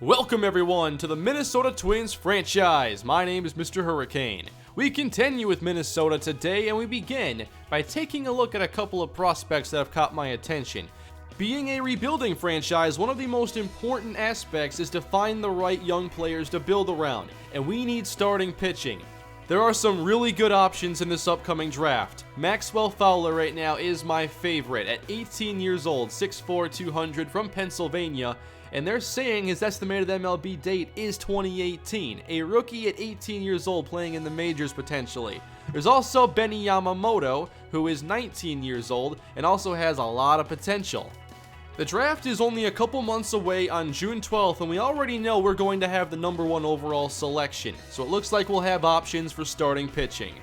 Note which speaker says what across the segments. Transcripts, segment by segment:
Speaker 1: Welcome everyone to the Minnesota Twins franchise. My name is MrHurriicane. We continue with Minnesota today, and we begin by taking a look at a couple of prospects that have caught my attention. Being a rebuilding franchise, one of the most important aspects is to find the right young players to build around, and we need starting pitching. There are some really good options in this upcoming draft. Maxwell Fowler right now is my favorite at 18 years old, 6'4", 200 from Pennsylvania. And they're saying his estimated MLB date is 2018. A rookie at 18 years old playing in the majors potentially. There's also Benny Yamamoto, who is 19 years old and also has a lot of potential. The draft is only a couple months away on June 12th, and we already know we're going to have the number 1 overall selection. So it looks like we'll have options for starting pitching.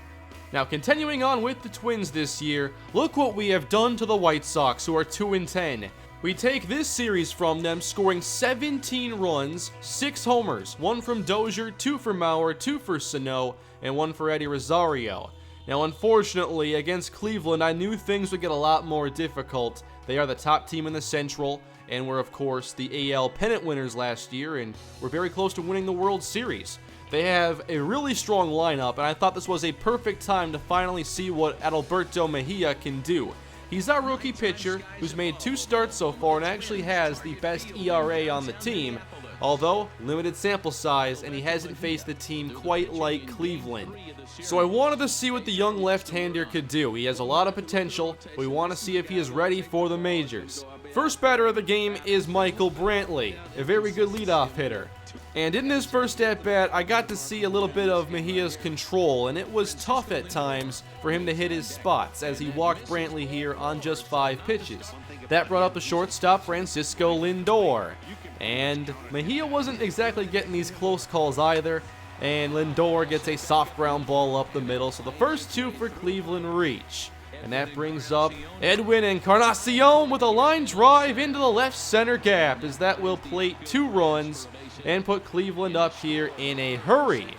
Speaker 1: Now, continuing on with the Twins this year, look what we have done to the White Sox, who are 2-10. We take this series from them, scoring 17 runs, 6 homers, 1 from Dozier, 2 for Mauer, 2 for Sano, and 1 for Eddie Rosario. Now, unfortunately, against Cleveland, I knew things would get a lot more difficult. They are the top team in the Central, and were, of course, the AL pennant winners last year, and were very close to winning the World Series. They have a really strong lineup, and I thought this was a perfect time to finally see what Adalberto Mejia can do. He's our rookie pitcher who's made 2 starts so far and actually has the best ERA on the team, although limited sample size, and he hasn't faced the team quite like Cleveland. So I wanted to see what the young left-hander could do. He has a lot of potential, but we want to see if he is ready for the majors. First batter of the game is Michael Brantley, a very good leadoff hitter. And in this first at-bat, I got to see a little bit of Mejia's control, and it was tough at times for him to hit his spots as he walked Brantley here on just 5 pitches. That brought up the shortstop Francisco Lindor. And Mejia wasn't exactly getting these close calls either, and Lindor gets a soft ground ball up the middle, so the first 2 for Cleveland reach. And that brings up Edwin Encarnacion with a line drive into the left center gap, as that will plate 2 runs and put Cleveland up here in a hurry.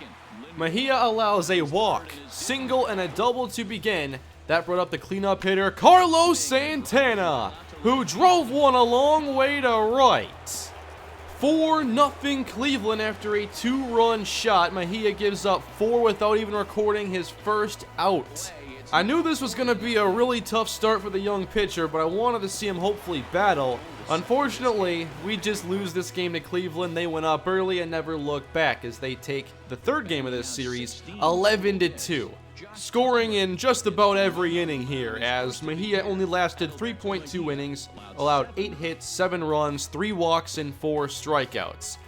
Speaker 1: Mejia allows a walk, single, and a double to begin. That brought up the cleanup hitter Carlos Santana, who drove one a long way to right. 4-0 Cleveland after a 2-run shot. Mejia gives up 4 without even recording his first out. I knew this was going to be a really tough start for the young pitcher, but I wanted to see him hopefully battle. Unfortunately, we just lose this game to Cleveland. They went up early and never looked back as they take the third game of this series 11-2. Scoring in just about every inning here, as Mejia only lasted 3.2 innings, allowed 8 hits, 7 runs, 3 walks, and 4 strikeouts.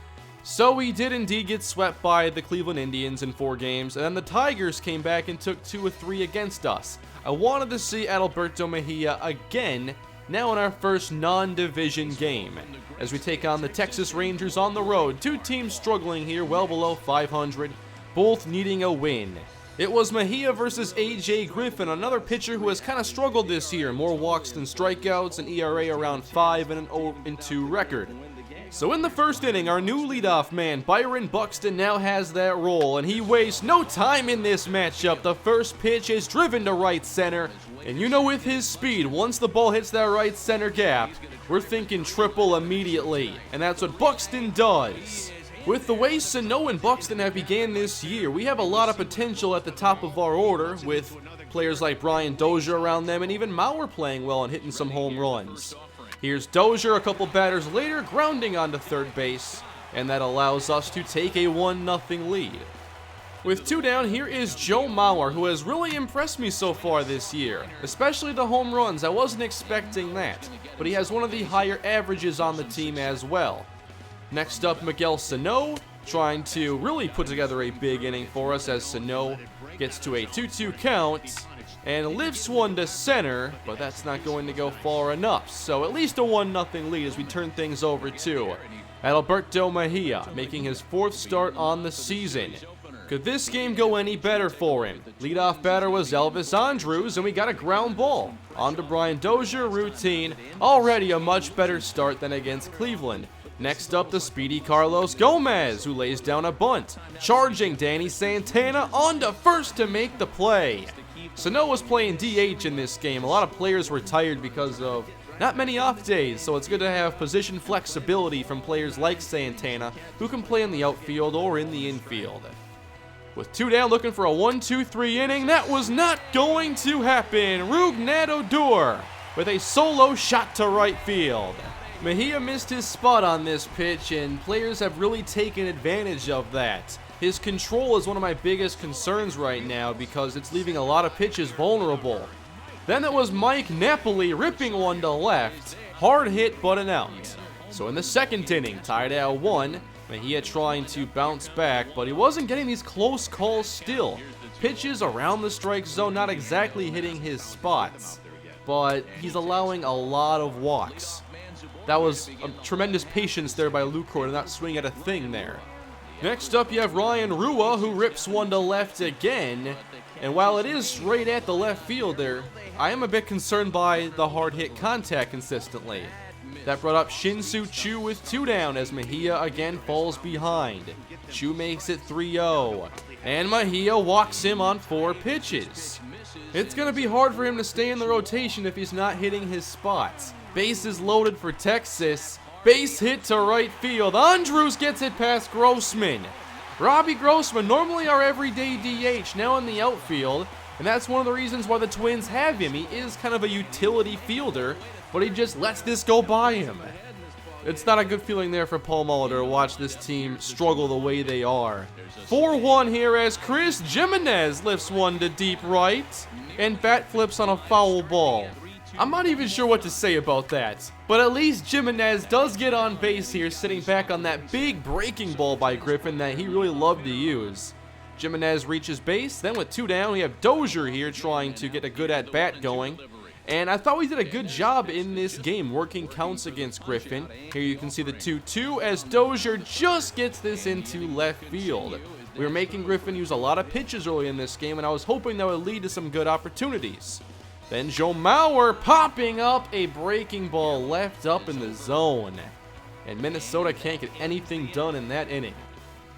Speaker 1: So we did indeed get swept by the Cleveland Indians in 4 games, and then the Tigers came back and took 2 of 3 against us. I wanted to see Adalberto Mejia again, now in our first non-division game, as we take on the Texas Rangers on the road. 2 teams struggling here, well below 500, both needing a win. It was Mejia versus A.J. Griffin, another pitcher who has kind of struggled this year, more walks than strikeouts, an ERA around 5, and an 0-2 record. So in the first inning, our new leadoff man, Byron Buxton, now has that role, and he wastes no time in this matchup. The first pitch is driven to right center, and you know with his speed, once the ball hits that right center gap, we're thinking triple immediately, and that's what Buxton does. With the way Sano and Buxton have began this year, we have a lot of potential at the top of our order, with players like Brian Dozier around them, and even Mauer playing well and hitting some home runs. Here's Dozier a couple batters later, grounding onto third base, and that allows us to take a 1-0 lead. With 2 down, here is Joe Mauer, who has really impressed me so far this year, especially the home runs. I wasn't expecting that, but he has one of the higher averages on the team as well. Next up, Miguel Sano, trying to really put together a big inning for us as Sano gets to a 2-2 count and lifts one to center, but that's not going to go far enough. So at least a 1-0 lead as we turn things over to Adalberto Mejia, making his 4th start on the season. Could this game go any better for him? Leadoff batter was Elvis Andrus, and we got a ground ball. On to Brian Dozier, routine. Already a much better start than against Cleveland. Next up, the speedy Carlos Gomez, who lays down a bunt. Charging Danny Santana on to first to make the play. Sano was playing DH in this game. A lot of players were tired because of not many off days, so it's good to have position flexibility from players like Santana, who can play in the outfield or in the infield. With 2 down, looking for a 1-2-3 inning, that was not going to happen. Rougned with a solo shot to right field. Mejia missed his spot on this pitch, and players have really taken advantage of that. His control is one of my biggest concerns right now because it's leaving a lot of pitches vulnerable. Then it was Mike Napoli ripping one to left. Hard hit, but an out. So in the second inning, tied at 1, Mejia trying to bounce back, but he wasn't getting these close calls still. Pitches around the strike zone, not exactly hitting his spots, but he's allowing a lot of walks. That was a tremendous patience there by Lucroy to not swing at a thing there. Next up, you have Ryan Rua, who rips one to left again. And while it is straight at the left fielder, I am a bit concerned by the hard hit contact consistently. That brought up Shin-Soo Choo with 2 down as Mejia again falls behind. Choo makes it 3-0. And Mejia walks him on 4 pitches. It's going to be hard for him to stay in the rotation if he's not hitting his spots. Bases loaded for Texas. Base hit to right field. Andrews gets it past Grossman. Robbie Grossman, normally our everyday DH, now in the outfield. And that's one of the reasons why the Twins have him. He is kind of a utility fielder, but he just lets this go by him. It's not a good feeling there for Paul Molitor to watch this team struggle the way they are. 4-1 here as Chris Jimenez lifts one to deep right and bat flips on a foul ball. I'm not even sure what to say about that, but at least Jimenez does get on base here, sitting back on that big breaking ball by Griffin that he really loved to use. Jimenez reaches base, then with 2 down, we have Dozier here trying to get a good at-bat going. And I thought we did a good job in this game, working counts against Griffin. Here you can see the 2-2 as Dozier just gets this into left field. We were making Griffin use a lot of pitches early in this game, and I was hoping that would lead to some good opportunities. Then Joe Mauer popping up a breaking ball left up in the zone. And Minnesota can't get anything done in that inning.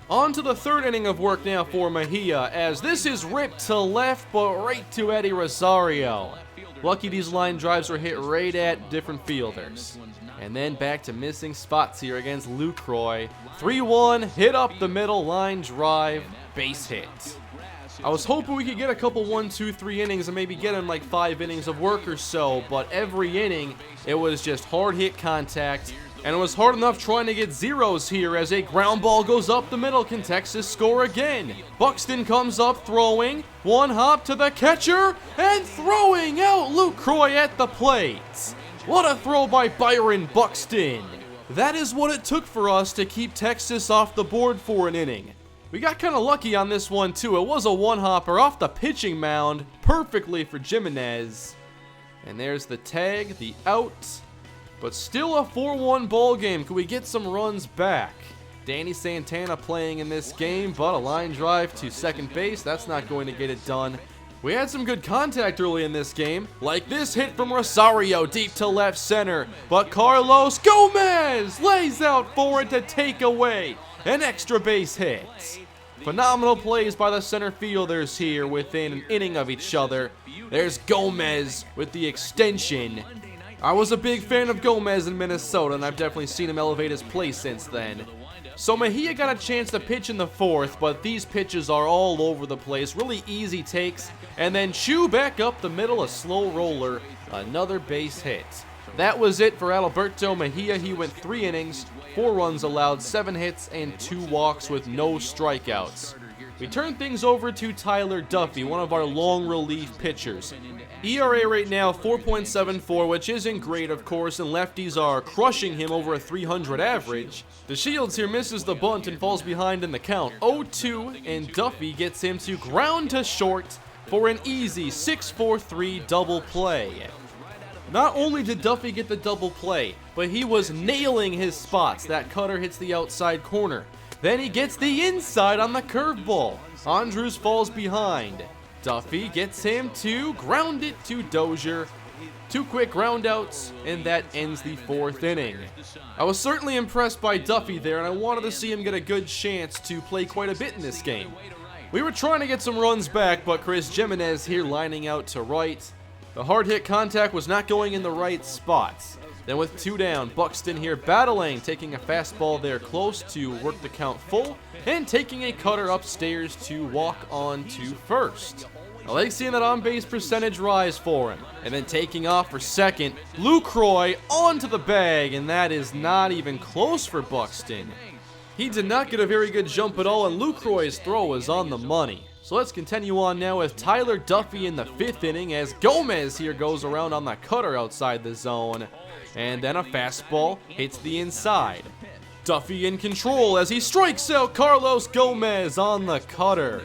Speaker 1: On to the third inning of work now for Mejia, as this is ripped to left, but right to Eddie Rosario. Lucky these line drives were hit right at different fielders. And then back to missing spots here against Lucroy. 3-1, hit up the middle, line drive, base hit. I was hoping we could get a couple 1-2-3 innings and maybe get in like 5 innings of work or so, but every inning, it was just hard hit contact. And it was hard enough trying to get zeros here as a ground ball goes up the middle. Can Texas score again? Buxton comes up throwing. 1 hop to the catcher and throwing out Lucroy at the plate. What a throw by Byron Buxton. That is what it took for us to keep Texas off the board for an inning. We got kind of lucky on this one too. It was a 1-hopper off the pitching mound perfectly for Jimenez. And there's the tag, the out. But still a 4-1 ball game. Could we get some runs back? Danny Santana playing in this game, but a line drive to second base. That's not going to get it done. We had some good contact early in this game, like this hit from Rosario deep to left center. But Carlos Gomez lays out for it to take away an extra base hit. Phenomenal plays by the center fielders here within an inning of each other. There's Gomez with the extension. I was a big fan of Gomez in Minnesota, and I've definitely seen him elevate his play since then. So Mejia got a chance to pitch in the 4th, but these pitches are all over the place. Really easy takes. And then Choo back up the middle, a slow roller. Another base hit. That was it for Alberto Mejia. He went 3 innings, 4 runs allowed, 7 hits, and 2 walks with no strikeouts. We turn things over to Tyler Duffy, one of our long relief pitchers. ERA right now 4.74, which isn't great, of course, and lefties are crushing him over a 300 average. The Shields here misses the bunt and falls behind in the count. 0-2, and Duffy gets him to ground to short for an easy 6-4-3 double play. Not only did Duffy get the double play, but he was nailing his spots. That cutter hits the outside corner. Then he gets the inside on the curveball. Andrews falls behind. Duffy gets him to ground it to Dozier. 2 quick ground outs, and that ends the 4th inning. I was certainly impressed by Duffy there, and I wanted to see him get a good chance to play quite a bit in this game. We were trying to get some runs back, but Chris Jimenez here lining out to right. The hard hit contact was not going in the right spots. Then with 2 down, Buxton here battling, taking a fastball there close to work the count full, and taking a cutter upstairs to walk on to first. I like seeing that on-base percentage rise for him. And then taking off for second, Lucroy onto the bag, and that is not even close for Buxton. He did not get a very good jump at all, and Lucroy's throw was on the money. So let's continue on now with Tyler Duffy in the 5th inning as Gomez here goes around on the cutter outside the zone. And then a fastball hits the inside. Duffy in control as he strikes out Carlos Gomez on the cutter.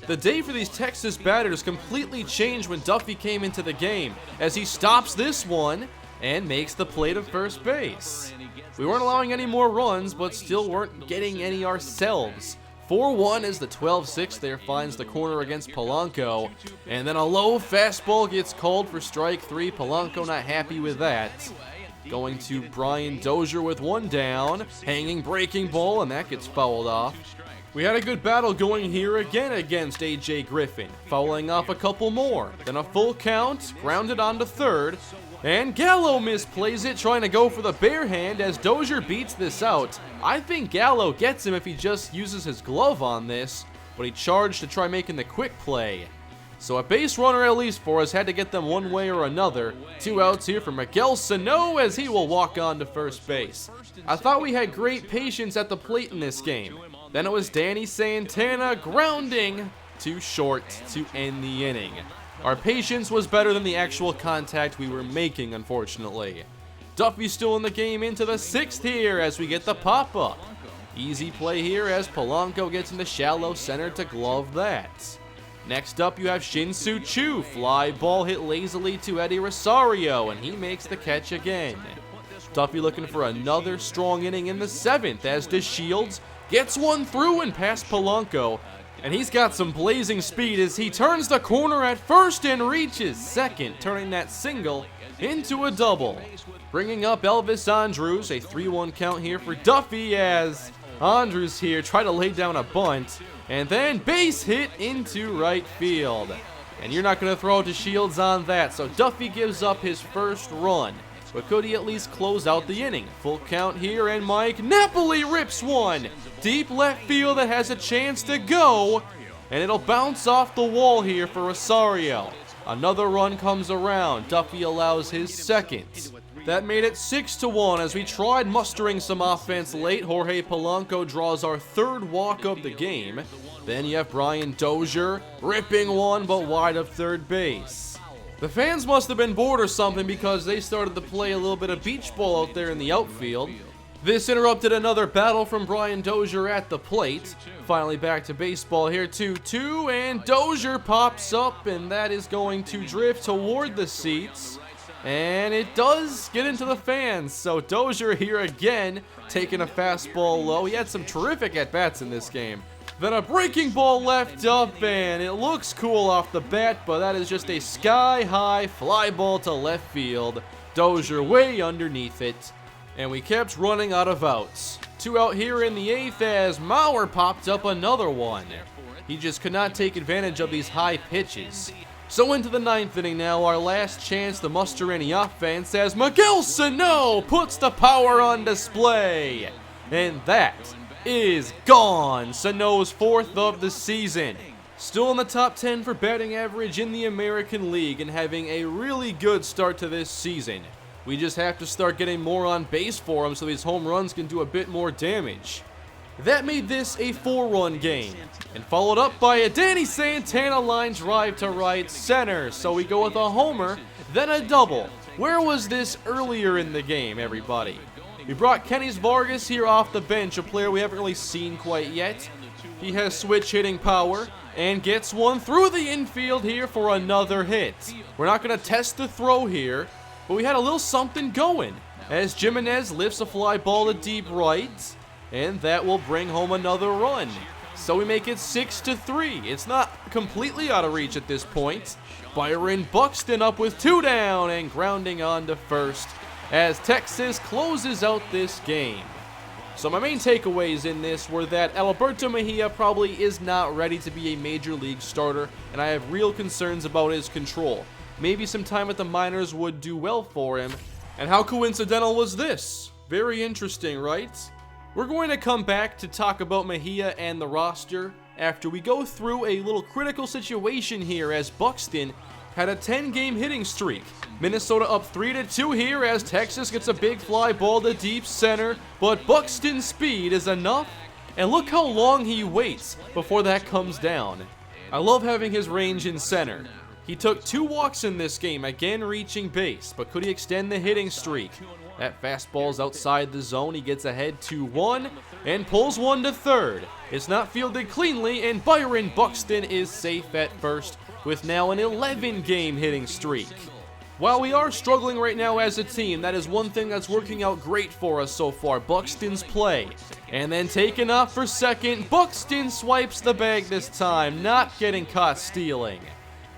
Speaker 1: The day for these Texas batters completely changed when Duffy came into the game as he stops this one and makes the play to first base. We weren't allowing any more runs, but still weren't getting any ourselves. 4-1 as the 12-6 there finds the corner against Polanco. And then a low fastball gets called for strike 3. Polanco not happy with that. Going to Brian Dozier with 1 down. Hanging breaking ball, and that gets fouled off. We had a good battle going here again against A.J. Griffin. Fouling off a couple more. Then a full count, grounded onto third. And Gallo misplays it, trying to go for the bare hand as Dozier beats this out. I think Gallo gets him if he just uses his glove on this, but he charged to try making the quick play. So a base runner at least for us, had to get them one way or another. 2 outs here for Miguel Sano as he will walk on to first base. I thought we had great patience at the plate in this game. Then it was Danny Santana grounding to short to end the inning. Our patience was better than the actual contact we were making, unfortunately. Duffy's still in the game into the 6th here as we get the pop-up. Easy play here as Polanco gets into shallow center to glove that. Next up, you have Shin-Soo Choo. Fly ball hit lazily to Eddie Rosario, and he makes the catch again. Duffy looking for another strong inning in the 7th as DeShields gets one through and past Polanco. And he's got some blazing speed as he turns the corner at first and reaches second, turning that single into a double. Bringing up Elvis Andrus, a 3-1 count here for Duffy as Andrus here tried to lay down a bunt. And then base hit into right field. And you're not going to throw to Shields on that, so Duffy gives up his first run. But could he at least close out the inning? Full count here, and Mike Napoli rips one. Deep left field that has a chance to go. And it'll bounce off the wall here for Rosario. Another run comes around. Duffy allows his second. That made it 6-1 as we tried mustering some offense late. Jorge Polanco draws our 3rd walk of the game. Then you have Brian Dozier ripping one but wide of third base. The fans must have been bored or something because they started to play a little bit of beach ball out there in the outfield. This interrupted another battle from Brian Dozier at the plate. Finally back to baseball here, 2-2, and Dozier pops up, and that is going to drift toward the seats. And it does get into the fans, so Dozier here again, taking a fastball low. He had some terrific at-bats in this game. Then a breaking ball left up, and it looks cool off the bat, but that is just a sky-high fly ball to left field. Dozier way underneath it, and we kept running out of outs. 2 out here in the 8th as Mauer popped up another one. He just could not take advantage of these high pitches. So into the 9th inning now, our last chance to muster any offense as Miguel Sano puts the power on display. And that is gone. Sano's 4th of the season. Still in the top 10 for batting average in the American League and having a really good start to this season. We just have to start getting more on base for him so these home runs can do a bit more damage. That made this a 4-run game, and followed up by a Danny Santana line drive to right center. So we go with a homer, then a double. Where was this earlier in the game, everybody? We brought Kenny Vargas here off the bench, a player we haven't really seen quite yet. He has switch hitting power, and gets one through the infield here for another hit. We're not going to test the throw here, but we had a little something going, as Jimenez lifts a fly ball to deep right. And that will bring home another run. So we make it 6-3. It's not completely out of reach at this point. Byron Buxton up with 2 down and grounding on to first as Texas closes out this game. So my main takeaways in this were that Alberto Mejia probably is not ready to be a major league starter, and I have real concerns about his control. maybe some time at the minors would do well for him. And how coincidental was this? Very interesting, right? We're going to come back to talk about Mejia and the roster after we go through a little critical situation here, as Buxton had a 10-game hitting streak. Minnesota up 3-2 here as Texas gets a big fly ball to deep center, but Buxton's speed is enough, and look how long he waits before that comes down. I love having his range in center. He took 2 walks in this game, again reaching base, but could he extend the hitting streak? That fastball's outside the zone. He gets ahead 2-1 and pulls one to third. It's not fielded cleanly, and Byron Buxton is safe at first with now an 11-game hitting streak. While we are struggling right now as a team, that is one thing that's working out great for us so far, Buxton's play. And then taken off for second, Buxton swipes the bag this time, not getting caught stealing.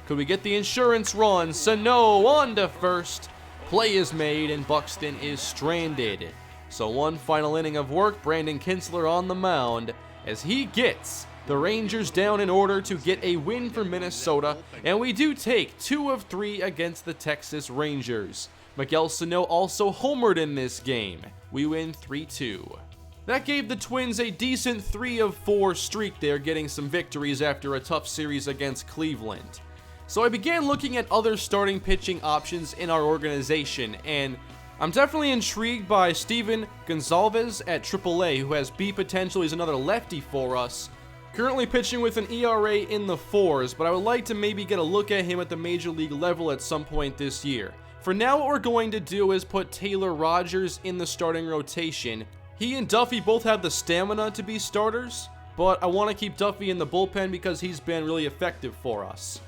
Speaker 1: Could we get the insurance run? Sano on to first. Play is made and Buxton is stranded. So one final inning of work, Brandon Kinsler on the mound as he gets the Rangers down in order to get a win for Minnesota, and we do take 2 of 3 against the Texas Rangers. Miguel Sano also homered in this game. We win 3-2. That gave the Twins a decent 3 of 4 streak there, getting some victories after a tough series against Cleveland. So I began looking at other starting pitching options in our organization, and I'm definitely intrigued by Steven Gonzalez at AAA, who has B potential. He's another lefty for us. Currently pitching with an ERA in the 4s, but I would like to maybe get a look at him at the major league level at some point this year. For now, what we're going to do is put Taylor Rogers in the starting rotation. He and Duffy both have the stamina to be starters, but I want to keep Duffy in the bullpen because he's been really effective for us.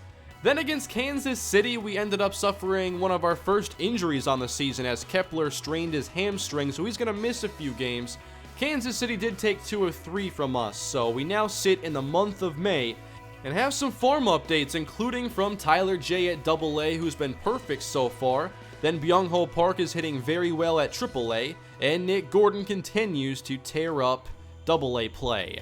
Speaker 1: Then against Kansas City, we ended up suffering one of our first injuries on the season as Kepler strained his hamstring, so he's going to miss a few games. Kansas City did take 2 of 3 from us, so we now sit in the month of May and have some farm updates, including from Tyler J at AA, who's been perfect so far. Then Byung-Ho Park is hitting very well at AAA, and Nick Gordon continues to tear up AA play.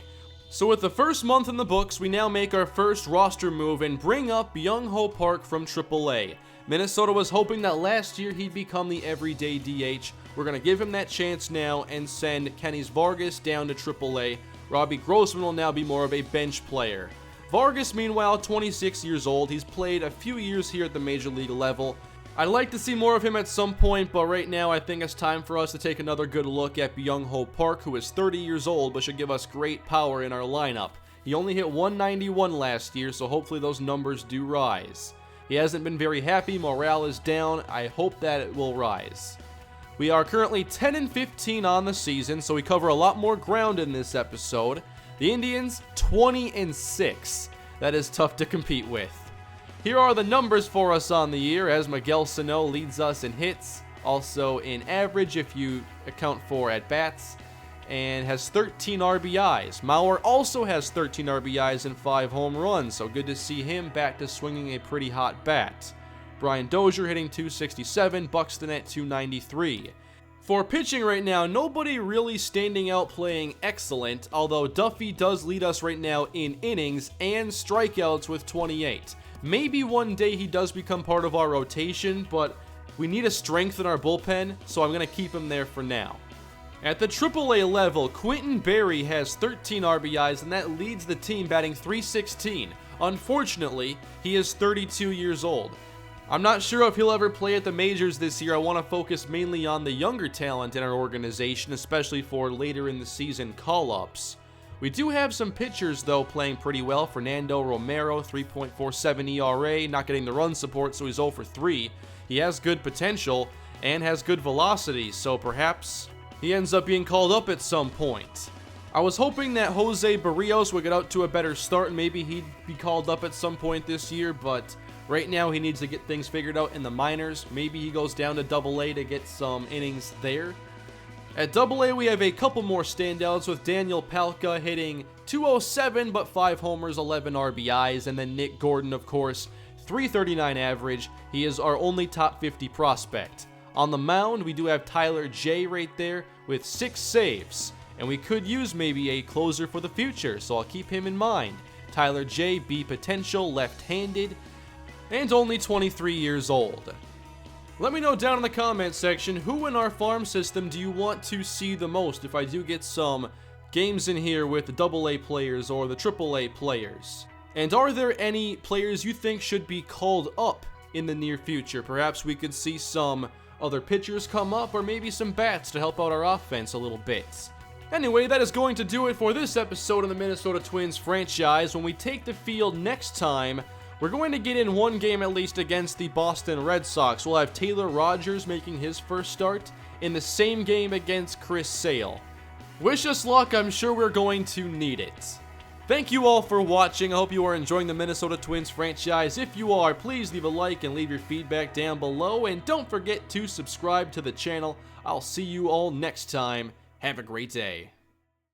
Speaker 1: So with the first month in the books, we now make our first roster move and bring up Byung-Ho Park from AAA. Minnesota was hoping that last year he'd become the everyday DH. We're going to give him that chance now and send Kenny Vargas down to AAA. Robbie Grossman will now be more of a bench player. Vargas, meanwhile, 26 years old. He's played a few years here at the major league level. I'd like to see more of him at some point, but right now I think it's time for us to take another good look at Byung-Ho Park, who is 30 years old but should give us great power in our lineup. He only hit 191 last year, so hopefully those numbers do rise. He hasn't been very happy, morale is down. I hope that it will rise. We are currently 10-15 on the season, so we cover a lot more ground in this episode. The Indians, 20-6. That is tough to compete with. Here are the numbers for us on the year, as Miguel Sano leads us in hits, also in average if you account for at-bats, and has 13 RBIs. Mauer also has 13 RBIs and 5 home runs, so good to see him back to swinging a pretty hot bat. Brian Dozier hitting 267, Buxton at 293. For pitching right now, nobody really standing out playing excellent, although Duffy does lead us right now in innings and strikeouts with 28. Maybe one day he does become part of our rotation, but we need to strengthen our bullpen, so I'm going to keep him there for now. At the AAA level, Quentin Berry has 13 RBIs, and that leads the team batting .316. Unfortunately, he is 32 years old. I'm not sure if he'll ever play at the majors this year. I want to focus mainly on the younger talent in our organization, especially for later in the season call-ups. We do have some pitchers, though, playing pretty well. Fernando Romero, 3.47 ERA, not getting the run support, so he's 0 for 3. He has good potential and has good velocity, so perhaps he ends up being called up at some point. I was hoping that Jose Barrios would get out to a better start and maybe he'd be called up at some point this year, but right now he needs to get things figured out in the minors. Maybe he goes down to AA to get some innings there. At AA, we have a couple more standouts with Daniel Palka hitting .207 but 5 homers, 11 RBIs, and then Nick Gordon, of course, .339 average. He is our only top 50 prospect. On the mound, we do have Tyler J right there with 6 saves, and we could use maybe a closer for the future, so I'll keep him in mind. Tyler J, B potential, left-handed. and only 23 years old. Let me know down in the comment section, who in our farm system do you want to see the most if I do get some games in here with the AA players or the AAA players? And are there any players you think should be called up in the near future? Perhaps we could see some other pitchers come up, or maybe some bats to help out our offense a little bit. Anyway, that is going to do it for this episode of the Minnesota Twins franchise. When we take the field next time, we're going to get in one game at least against the Boston Red Sox. We'll have Taylor Rogers making his first start in the same game against Chris Sale. Wish us luck, I'm sure we're going to need it. Thank you all for watching. I hope you are enjoying the Minnesota Twins franchise. If you are, please leave a like and leave your feedback down below. And don't forget to subscribe to the channel. I'll see you all next time. Have a great day.